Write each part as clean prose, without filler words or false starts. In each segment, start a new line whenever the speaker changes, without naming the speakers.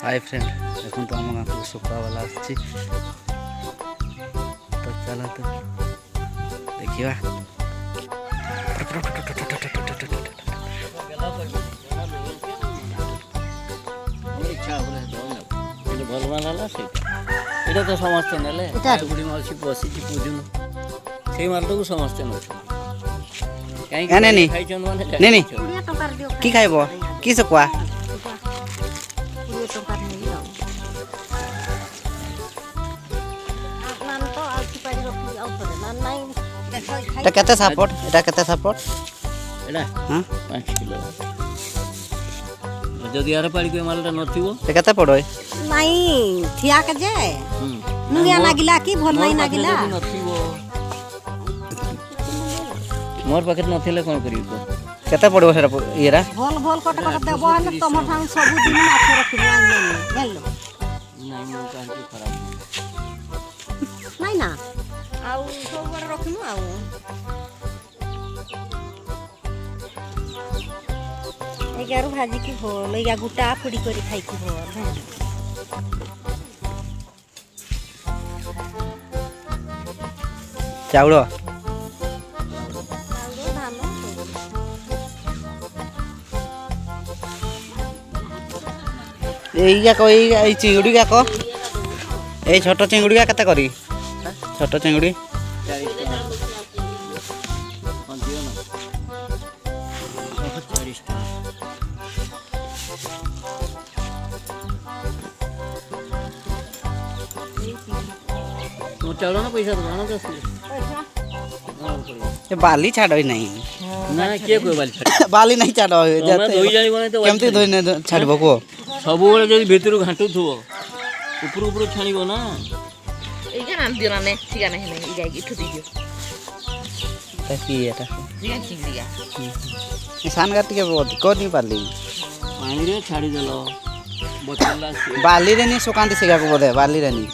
hi friend देखो तो आम गाँव सुखा वाला आसी तो चलो तो देखिए
এটা তো সমস্যা নেলে বুড়ি মাসি বসিছি পুজুন সেই মালটা সমস্যা নছে
নেনি কি খাইব কি চকুয়া এটা কেতে সাপোর্ট
এটা 5 কিলো যদি আর পাড়ি কই মালটা নথিবো
এটা কেতে পড়ই
নাই ঠিয়া কে যে নুয়া লাগিলা কি ভাল নাই লাগিলা
নথিবো मोर पाखे नथिले कोन करियो तो
केते पड़ो सेरा इरा
भल कट देबो हम तमर ठाम सब दिन माछ रखिबो आनले हेलो
नहीं मो कांटी खराब
नहीं ना आउ सब बड़ रखिमु आउ एगारो भाजी की भल या गुटा फुडी करी खाई की भल
चाउड़ो এই চিংড়ি গাক এই ছোট চিংড়ি গা কেতে করি ছোট চিংড়ি
चाउल ना पैसा
बाली छाड़ नहीं
ना के कोई बाली छाड़
बाली नहीं छाड़
धोई जानी बने तो
केमती धोई छाड़ब को
सब बेले जदि भितर घाटू थो ऊपर ऊपर छाणीबो ना
ए जे नाम दियो ना ठिका नहीं नहीं जाई इठु दियो
की एटा
जिया चिंगड़िया
सान गाती के को नहीं पाली
पानी रे छाड़ी देलो बोतला से
बाली रे नहीं सुकांती सिगा को बोले बाली रे नहीं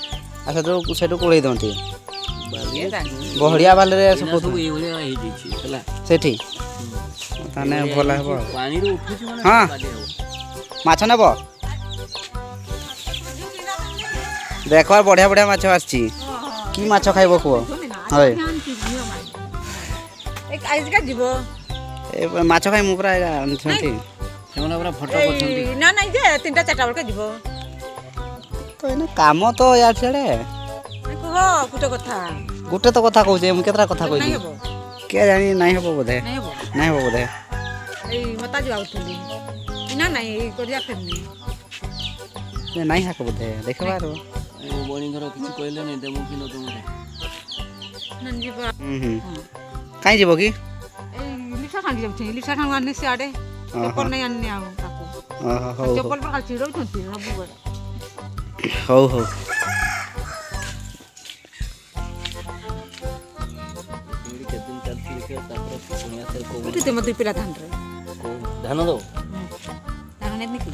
अच्छा तो सेटू कोळई दंती बहड़िया बाली रे सब
सब ए भले आही दिछि हला
सेठी ताने भला हबो
पानी रे उठुछि माने
हां माछ नेब देखो बढ़िया बढ़िया माछ आछि की माछ खाइबो को होय
एक आइज का जीवो
ए माछ खाइ मु पूरा छंती
सेमना पूरा फोटो पछंती
ना नहीं जे तीनटा चारटा बड़ का जीवो
तो एने काम तो यार छेड़े
कहो
गुटे तो कथा कहू जे मु केतरा कथा कहू के जानी नहीं हबो बोधे नहीं हबो बोधे
ए मता जाउ थली ना नहीं करिया फेरनी
ने नहीं हाक बोधे देखबारो
ओ बोनी घर किछ कहले नहीं देमु कि न तुमरे
नंजी पर
काई जीवो की
ए लिसा खान जाउ लिसा खान आने से आडे चप्पल नहीं आने आउ ताको
हो
चप्पल पर खाल चिरो छंती सब बड़
हो हो
ते मत पिला धान रे
धान दो
धान ने निकल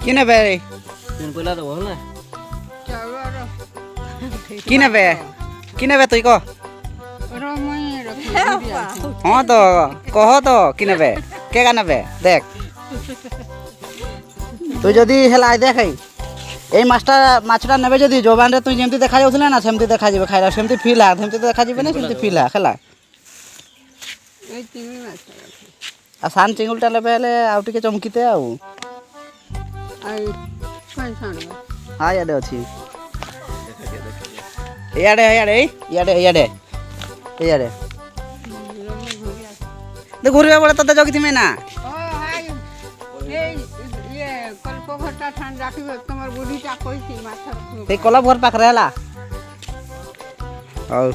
किने बे
तीन पहिला तो होला
किने बे तुई को हां तो कह तो किने बे के गाना बे देख तू जदी हेला देख এই মাছটা মাছটা নেবে যদি জবানরে তুই যেমতি দেখা যাউছিলা না সেমতি দেখা যাবে খাইলা সেমতি ফিলা সেমতি তো দেখা যাবে না সেমতি ফিলা খেলা
এই চিংড়ি মাছ
আর সান চিংড়িটা লেবে হলে আউ টিকে চমকিতে আউ
আই কোন সান
হ্যাঁ ইয়াডে আছে ইয়াডে তো ঘুরবে বলে তো জগিতিমে না
ঘরটা ঠান রাখিবে তোমার বুড়িটা কইছি মাছ
এই কলা ঘর পাখরে হেলা হও